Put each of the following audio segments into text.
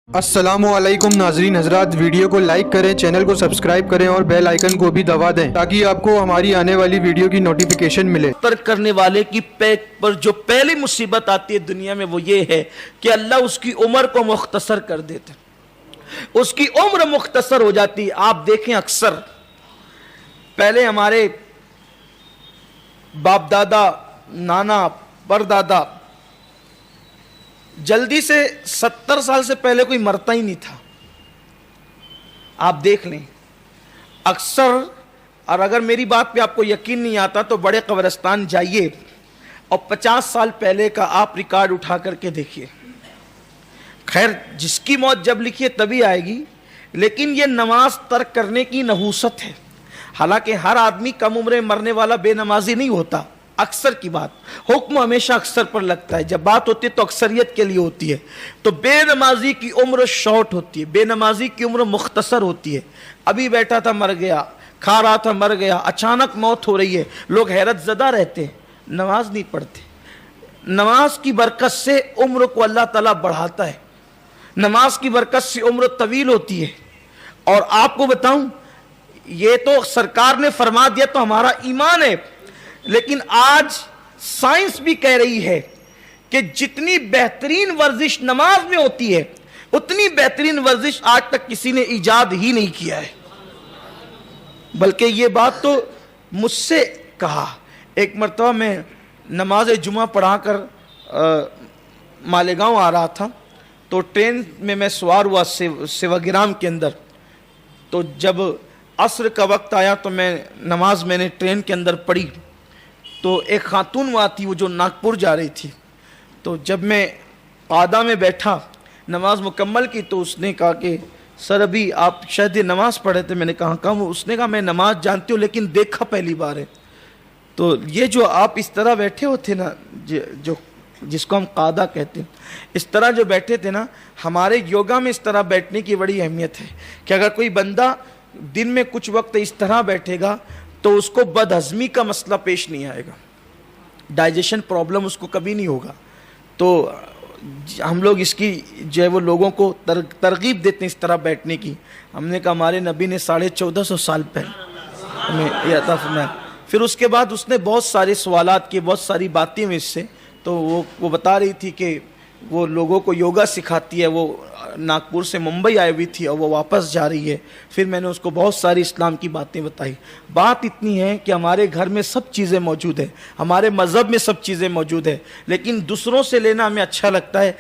अस्सलाम वालेकुम नाजरीन हजरात, वीडियो को लाइक करें, चैनल को सब्सक्राइब करें और बेल आइकन को भी दबा दें ताकि आपको हमारी आने वाली वीडियो की नोटिफिकेशन मिले। तर्क करने वाले की पैक पर जो पहली मुसीबत आती है दुनिया में वो ये है कि अल्लाह उसकी उम्र को मुख्तसर कर देते, उसकी उम्र मुख्तसर हो जाती है। आप देखें अक्सर पहले हमारे बाप दादा नाना परदादा जल्दी से 70 साल से पहले कोई मरता ही नहीं था। आप देख लें अक्सर, और अगर मेरी बात पे आपको यकीन नहीं आता तो बड़े कब्रिस्तान जाइए और 50 साल पहले का आप रिकॉर्ड उठा करके देखिए। खैर जिसकी मौत जब लिखी है तभी आएगी, लेकिन ये नमाज तर्क करने की नहूसत है। हालांकि हर आदमी कम उम्र में मरने वाला बेनमाजी नहीं होता, अक्सर की बात, हुक्म हमेशा अक्सर पर लगता है। जब बात होती है तो अक्सरियत के लिए होती है। तो बेनमाजी की उम्र शॉर्ट होती है, बेनमाजी की उम्र मुख्तसर होती है। अभी बैठा था मर गया, खा रहा था मर गया, अचानक मौत हो रही है, लोग हैरत ज़दा रहते हैं, नमाज नहीं पढ़ते। नमाज की बरकत से उम्र को अल्लाह ताला बढ़ाता है, नमाज की बरकत से उम्र तवील होती है। और आपको बताऊं, ये तो सरकार ने फरमा दिया तो हमारा ईमान है, लेकिन आज साइंस भी कह रही है कि जितनी बेहतरीन वर्जिश नमाज में होती है उतनी बेहतरीन वर्जिश आज तक किसी ने इजाद ही नहीं किया है। बल्कि ये बात तो मुझसे कहा, एक मरतबा मैं नमाज जुमा पढ़ाकर मालेगांव आ रहा था, तो ट्रेन में मैं सवार हुआ सेवाग्राम के अंदर। तो जब असर का वक्त आया तो मैंने ट्रेन के अंदर पढ़ी। तो एक खातून वहाँ थी वो जो नागपुर जा रही थी। तो जब मैं आदा में बैठा नमाज मुकम्मल की तो उसने कहा कि सर अभी आप शायद ये नमाज पढ़े थे। मैंने कहा कम। उसने कहा मैं नमाज जानती हूँ लेकिन देखा पहली बार है। तो ये जो आप इस तरह बैठे होते ना, जो जिसको हम कादा कहते हैं, इस तरह जो बैठे थे ना, हमारे योगा में इस तरह बैठने की बड़ी अहमियत है कि अगर कोई बंदा दिन में कुछ वक्त इस तरह बैठेगा तो उसको बदहज़मी का मसला पेश नहीं आएगा, डाइजेशन प्रॉब्लम उसको कभी नहीं होगा। तो हम लोग इसकी जो है वो लोगों को तरगीब देते हैं इस तरह बैठने की। हमने कहा हमारे नबी ने 1450 साल पहले हमें ये अता फरमाया। फिर उसके बाद उसने बहुत सारे सवालात किए, बहुत सारी बातें हुई इससे। तो वो बता रही थी कि वो लोगों को योगा सिखाती है, वो नागपुर से मुंबई आई हुई थी और वो वापस जा रही है। फिर मैंने उसको बहुत सारी इस्लाम की बातें बताई। बात इतनी है कि हमारे घर में सब चीज़ें मौजूद है, हमारे मज़हब में सब चीज़ें मौजूद है, लेकिन दूसरों से लेना हमें अच्छा लगता है।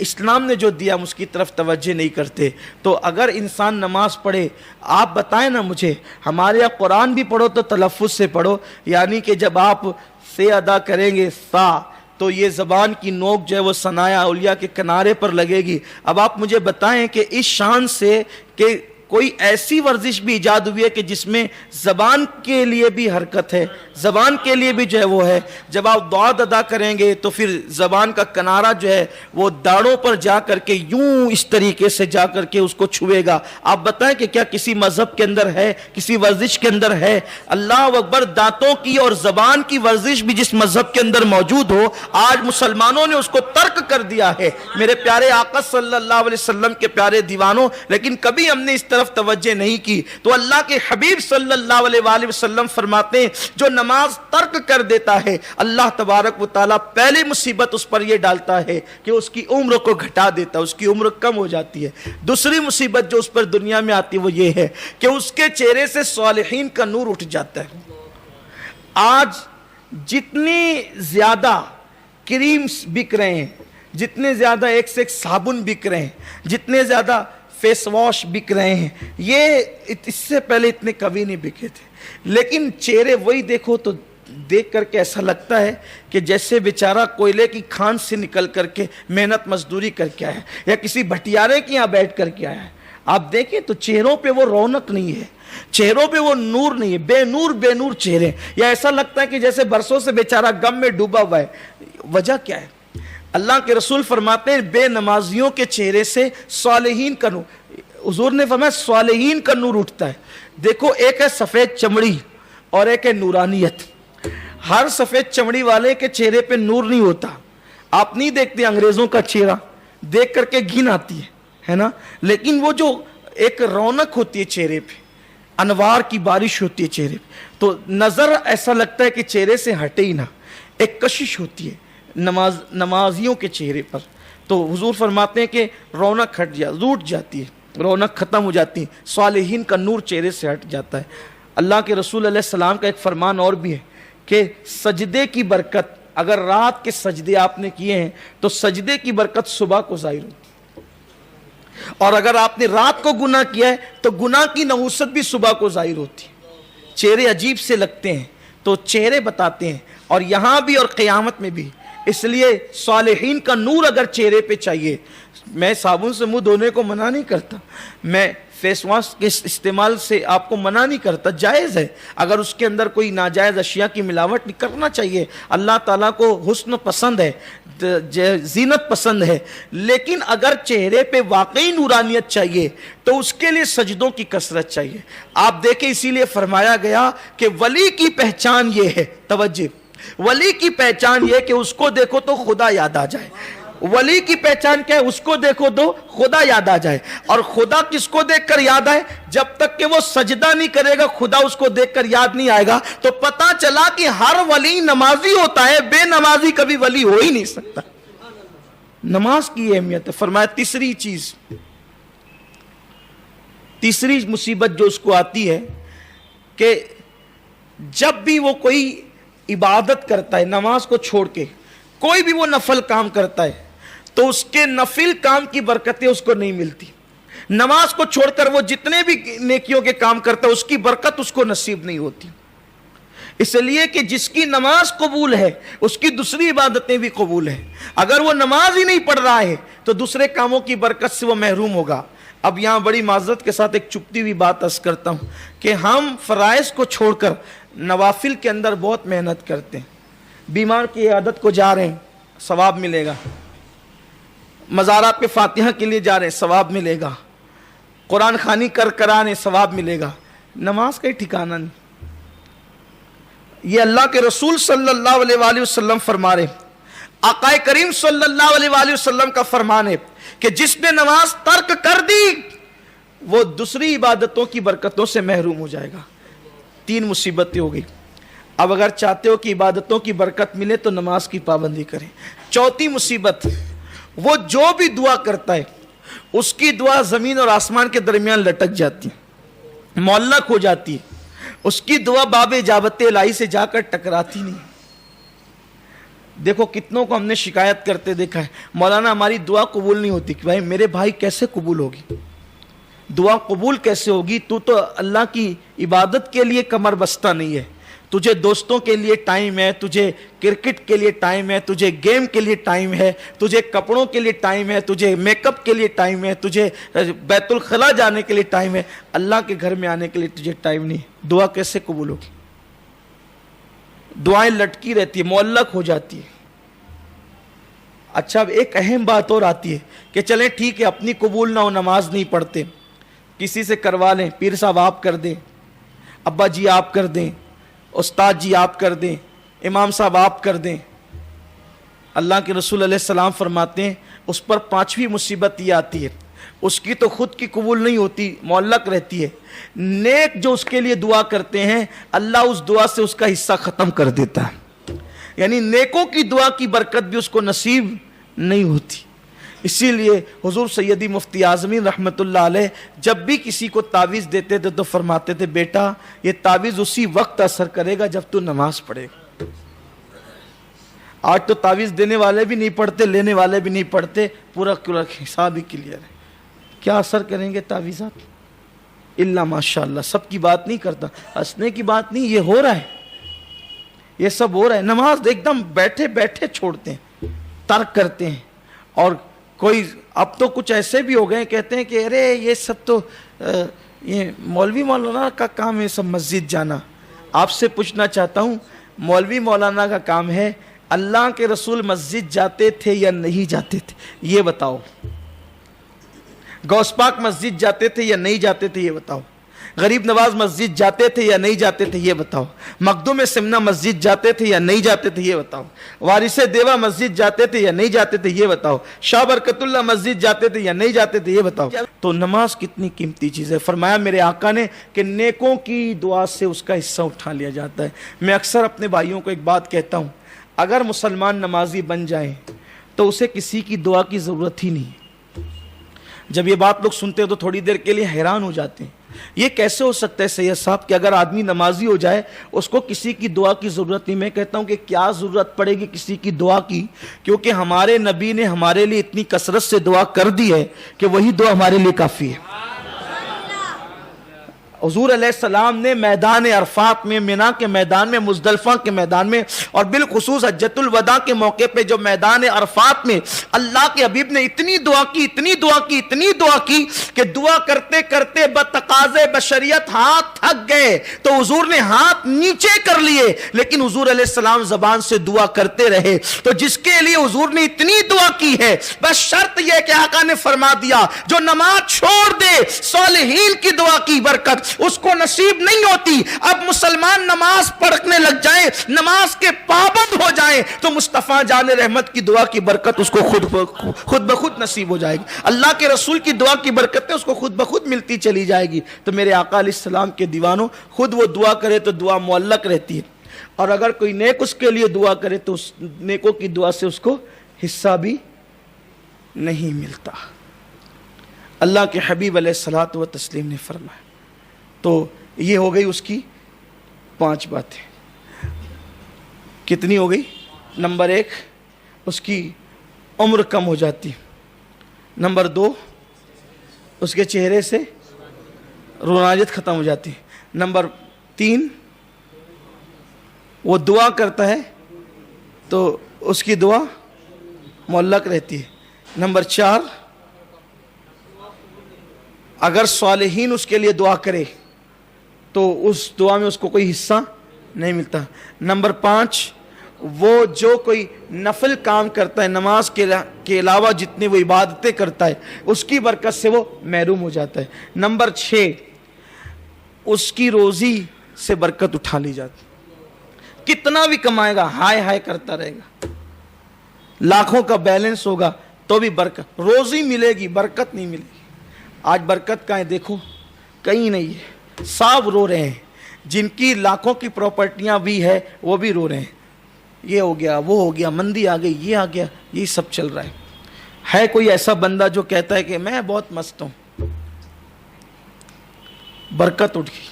इस्लाम ने जो दिया हम उसकी तरफ तवज्जो नहीं करते। तो अगर इंसान नमाज पढ़े, आप बताएं ना मुझे, हमारे यहाँ कुरान भी पढ़ो तो तलफ़्फ़ुज़ से पढ़ो, यानी कि जब आप से अदा करेंगे सा तो ये ज़बान की नोक जो है वो सनाया औलिया के किनारे पर लगेगी। अब आप मुझे बताएं कि इस शान से कि कोई ऐसी वर्जिश भी ईजाद हुई है कि जिसमें ज़बान के लिए भी हरकत है, ज़बान के लिए भी जो है वो है। जब आप दुआ अदा करेंगे तो फिर ज़बान का किनारा जो है वो दाढ़ों पर जा करके यूं इस तरीके से जा करके उसको छुएगा। आप बताएं कि क्या किसी मज़हब के अंदर है, किसी वर्जिश के अंदर है? अल्लाह अकबर, दांतों की और ज़बान की वर्जिश भी जिस मज़हब के अंदर मौजूद हो, आज मुसलमानों ने उसको तर्क कर दिया है। मेरे प्यारे आका सल्लल्लाहु अलैहि वसल्लम के प्यारे दीवानों, लेकिन कभी हमने इस तरफ तवज्जो नहीं की। तो अल्लाह के हबीब सल्लल्लाहु अलैहि वसल्लम फरमाते हैं जो नमाज तर्क कर देता है अल्लाह तबारक व तआला पहली मुसीबत उस पर यह डालता है कि उसकी उम्र को घटा देता है, उसकी उम्र कम हो जाती है। दूसरी मुसीबत जो उस पर दुनिया में आती है वो ये है कि उसके चेहरे से सालिहीन का नूर उठ जाता है। आज जितनी ज्यादा क्रीम्स बिक रहे हैं, जितने ज्यादा एक से एक साबुन बिक रहे हैं, जितने ज्यादा फेस वॉश बिक रहे हैं, ये इससे पहले इतने कभी नहीं बिके थे। लेकिन चेहरे वही देखो तो देख करके ऐसा लगता है कि जैसे बेचारा कोयले की खान से निकल करके मेहनत मजदूरी करके आया या किसी भटियारे के यहाँ बैठ करके आया है। आप देखें तो चेहरों पे वो रौनक नहीं है, चेहरों पे वो नूर नहीं है, बेनूर चेहरे, या ऐसा लगता है कि जैसे बरसों से बेचारा गम में डूबा हुआ है। वजह क्या है? अल्लाह के रसूल फरमाते हैं बेनमाजियों के चेहरे से सालिहीन का नूर, हुजूर ने फरमाया सालिहीन का नूर उठता है। देखो एक है सफ़ेद चमड़ी और एक है नूरानियत। हर सफ़ेद चमड़ी वाले के चेहरे पे नूर नहीं होता। आप नहीं देखते अंग्रेज़ों का चेहरा, देख करके घिन आती है। है ना, लेकिन वो जो एक रौनक होती है चेहरे पे, अनवार की बारिश होती है चेहरे पे, तो नजर ऐसा लगता है कि चेहरे से हटे ही ना, एक कशिश होती है नमाजियों के चेहरे पर। तो हुजूर फरमाते हैं कि रौनक रूठ जाती है, रौनक खत्म हो जाती है, सालिहीन का नूर चेहरे से हट जाता है। अल्लाह के रसूल अलैहि सलाम का एक फरमान और भी है कि सजदे की बरकत, अगर रात के सजदे आपने किए हैं तो सजदे की बरकत सुबह को ज़ाहिर होती है, और अगर आपने रात को गुनाह किया है तो गुनाह की नहुसत भी सुबह को ज़ाहिर होती है। चेहरे अजीब से लगते हैं तो चेहरे बताते हैं, और यहाँ भी और क़यामत में भी। इसलिए सालिहीन का नूर अगर चेहरे पे चाहिए, मैं साबुन से मुंह धोने को मना नहीं करता, मैं फेस वॉश के इस्तेमाल से आपको मना नहीं करता, जायज़ है। अगर उसके अंदर कोई नाजायज़ अशिया की मिलावट नहीं करना चाहिए। अल्लाह ताला को हुस्न पसंद है, जीनत पसंद है, लेकिन अगर चेहरे पे वाकई नूरानियत चाहिए तो उसके लिए सजदों की कसरत चाहिए। आप देखें, इसीलिए फरमाया गया कि वली की पहचान ये है, तवज्जो, वली की पहचान ये कि उसको देखो तो खुदा याद आ जाए। वली की पहचान क्या है? उसको देखो तो खुदा याद आ जाए। और खुदा किसको देखकर याद आए? जब तक कि वो सजदा नहीं करेगा खुदा उसको देखकर याद नहीं आएगा। तो पता चला कि हर वली नमाजी होता है, बेनमाजी कभी वली हो ही नहीं सकता। नमाज की अहमियत है। फरमाया तीसरी चीज, तीसरी मुसीबत जो उसको आती है कि जब भी वो कोई इबादत करता है, नमाज को छोड़ के कोई भी वो नफल काम करता है, तो उसके नफिल काम की बरकतें उसको नहीं मिलती। नमाज को छोड़कर वो जितने भी नेकियों के काम करता है उसकी बरकत उसको नसीब नहीं होती। इसलिए कि जिसकी नमाज कबूल है उसकी दूसरी इबादतें भी कबूल है। अगर वो नमाज ही नहीं पढ़ रहा है तो दूसरे कामों की बरकत से वो महरूम होगा। अब यहाँ बड़ी माजरत के साथ एक चुपती हुई बात अर्ज करता हूँ कि हम फराइज को छोड़कर नवाफिल के अंदर बहुत मेहनत करते हैं। बीमार की इयादत को जा रहे हैं, सवाब मिलेगा। मज़ारात पे फातिहा के लिए जा रहे हैं, सवाब मिलेगा। कुरान खानी कराने, सवाब मिलेगा। नमाज का ही ठिकाना नहीं। ये अल्लाह के रसूल सल्लल्लाहु अलैहि वसल्लम फरमा रहे, आकाए करीम सल्लल्लाहु अलैहि वसल्लम का फरमान है कि जिसने नमाज तर्क कर दी वो दूसरी इबादतों की बरकतों से महरूम हो जाएगा। तीन मुसीबतें हो गई। अब अगर चाहते हो कि इबादतों की बरकत मिले तो नमाज की पाबंदी करें। चौथी मुसीबत, वो जो भी दुआ करता है उसकी दुआ जमीन और आसमान के दरमियान लटक जाती है, मुअल्लक हो जाती है। उसकी दुआ बाब इजाबत इलाही से जाकर टकराती नहीं। देखो कितनों को हमने शिकायत करते देखा है, मौलाना हमारी दुआ कबूल नहीं होती। कि भाई मेरे भाई कैसे कबूल होगी? दुआ कबूल कैसे होगी? तू तो अल्लाह की इबादत के लिए कमर बस्ता नहीं है। तुझे दोस्तों के लिए टाइम है, तुझे क्रिकेट के लिए टाइम है, तुझे गेम के लिए टाइम है, तुझे कपड़ों के लिए टाइम है, तुझे मेकअप के लिए टाइम है, तुझे बैतुल खला जाने के लिए टाइम है, अल्लाह के घर में आने के लिए तुझे टाइम नहीं। दुआ कैसे कबूल होगी? दुआएं लटकी रहती है, मुअल्लक हो जाती है। अच्छा, अब एक अहम बात और आती है कि चलें ठीक है, अपनी कबूल ना हो, नमाज नहीं पढ़ते, किसी से करवा लें, पीर साहब आप कर दें, अब्बा जी आप कर दें, उस्ताद जी आप कर दें, इमाम साहब आप कर दें। अल्लाह के रसूल अलैहि सलाम फरमाते हैं उस पर पांचवी मुसीबत ये आती है, उसकी तो खुद की कबूल नहीं होती, मुअल्लक रहती है। नेक जो उसके लिए दुआ करते हैं अल्लाह उस दुआ से उसका हिस्सा ख़त्म कर देता है। यानी नेकों की दुआ की बरकत भी उसको नसीब नहीं होती। इसीलिए हुजूर सैयदी मुफ्ती आज़मीन रहमतुल्लाह अलैह जब भी किसी को तावीज़ देते थे तो फरमाते थे, बेटा ये तावीज़ उसी वक्त असर करेगा जब तू नमाज पढ़ेगा। आज तो तावीज़ देने वाले भी नहीं पढ़ते, लेने वाले भी नहीं पढ़ते, पूरा हिसाब ही क्लियर है। क्या असर करेंगे तावीज़ात? इल्ला माशाअल्लाह। सबकी बात नहीं करता, हंसने की बात नहीं, ये हो रहा है, ये सब हो रहा है। नमाज एकदम बैठे बैठे छोड़ते हैं, तर्क करते हैं। और कोई अब तो कुछ ऐसे भी हो गए कहते हैं कि अरे ये सब तो ये मौलवी मौलाना का काम है सब मस्जिद जाना। आपसे पूछना चाहता हूँ, मौलवी मौलाना का काम है, अल्लाह के रसूल मस्जिद जाते थे या नहीं जाते थे? ये बताओ। गौस पाक मस्जिद जाते थे या नहीं जाते थे? ये बताओ। غریب نواز مسجد جاتے تھے یا نہیں جاتے تھے یہ بتاؤ. مخدوم سمنا مسجد جاتے تھے یا نہیں جاتے تھے یہ بتاؤ. وارث دیوا مسجد جاتے تھے یا نہیں جاتے تھے یہ بتاؤ. شاہ برکت اللہ مسجد جاتے تھے یا نہیں جاتے تھے یہ بتاؤ. تو نماز کتنی قیمتی چیز ہے. فرمایا میرے آقا نے کہ نیکوں کی دعا سے اس کا حصہ اٹھا لیا جاتا ہے. میں اکثر اپنے بھائیوں کو ایک بات کہتا ہوں, اگر مسلمان نمازی بن جائیں تو اسے کسی کی دعا کی ضرورت ہی نہیں. جب یہ بات لوگ سنتے ہیں تو تھوڑی دیر کے لیے حیران ہو جاتے ہیں, یہ کیسے ہو سکتا ہے سید صاحب کہ اگر آدمی نمازی ہو جائے اس کو کسی کی دعا کی ضرورت نہیں. میں کہتا ہوں کہ کیا ضرورت پڑے گی کسی کی دعا کی, کیونکہ ہمارے نبی نے ہمارے لیے اتنی کثرت سے دعا کر دی ہے کہ وہی دعا ہمارے لیے کافی ہے. حضور علیہ السلام نے میدان عرفات میں, منی کے میدان میں, مزدلفہ کے میدان میں, اور بالخصوص حجۃ الوداع کے موقع پہ جو میدان عرفات میں اللہ کے حبیب نے اتنی دعا کی, اتنی دعا کی, اتنی دعا کی کہ دعا کرتے کرتے بتقاضے بشریت ہاتھ تھک گئے تو حضور نے ہاتھ نیچے کر لیے, لیکن حضور علیہ السلام زبان سے دعا کرتے رہے. تو جس کے لیے حضور نے اتنی دعا کی ہے, بس شرط یہ کہ آقا نے فرما دیا جو نماز چھوڑ دے صالحین کی دعا کی برکت اس کو نصیب نہیں ہوتی. اب مسلمان نماز پڑھنے لگ جائیں, نماز کے پابند ہو جائیں تو مصطفیٰ جان رحمت کی دعا کی برکت اس کو خود بخود نصیب ہو جائے گی. اللہ کے رسول کی دعا کی برکتیں اس کو خود بخود ملتی چلی جائے گی. تو میرے آقا علیہ السلام کے دیوانوں, خود وہ دعا کرے تو دعا معلق رہتی ہے, اور اگر کوئی نیک اس کے لیے دعا کرے تو اس نیکوں کی دعا سے اس کو حصہ بھی نہیں ملتا. اللہ کے حبیب علیہ الصلوۃ والتسلیم نے فرمایا. تو یہ ہو گئی اس کی 5 باتیں. کتنی ہو گئی؟ نمبر 1 اس کی عمر کم ہو جاتی. نمبر 2 اس کے چہرے سے روناجت ختم ہو جاتی. نمبر 3 وہ دعا کرتا ہے تو اس کی دعا معلق رہتی ہے. نمبر 4 اگر صالحین اس کے لیے دعا کرے تو اس دعا میں اس کو کوئی حصہ نہیں ملتا. نمبر 5 وہ جو کوئی نفل کام کرتا ہے, نماز کے علاوہ جتنے وہ عبادتیں کرتا ہے اس کی برکت سے وہ محروم ہو جاتا ہے. نمبر 6 اس کی روزی سے برکت اٹھا لی جاتی. کتنا بھی کمائے گا ہائے ہائے کرتا رہے گا, لاکھوں کا بیلنس ہوگا تو بھی برکت, روزی ملے گی برکت نہیں ملے گی. آج برکت کہاں ہے؟ دیکھو کہیں نہیں ہے. سب رو رہے ہیں, جن کی لاکھوں کی پراپرٹیاں بھی ہے وہ بھی رو رہے ہیں. یہ ہو گیا, وہ ہو گیا, مندی آ گئی, یہ آ گیا, یہ سب چل رہا ہے. ہے کوئی ایسا بندہ جو کہتا ہے کہ میں بہت مست ہوں؟ برکت اٹھ گئی.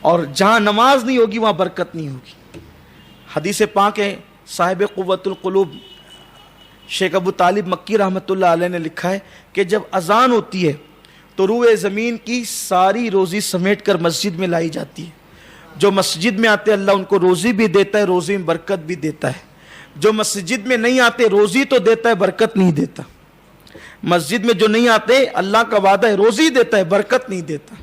اور جہاں نماز نہیں ہوگی وہاں برکت نہیں ہوگی. حدیث پاک ہے, صاحب قوت القلوب شیخ ابو طالب مکی رحمۃ اللہ علیہ نے لکھا ہے کہ جب اذان ہوتی ہے تو روئے زمین کی ساری روزی سمیٹ کر مسجد میں لائی جاتی ہے. جو مسجد میں آتے اللہ ان کو روزی بھی دیتا ہے, روزی میں برکت بھی دیتا ہے. جو مسجد میں نہیں آتے روزی تو دیتا ہے, برکت نہیں دیتا. مسجد میں جو نہیں آتے اللہ کا وعدہ ہے روزی دیتا ہے, برکت نہیں دیتا.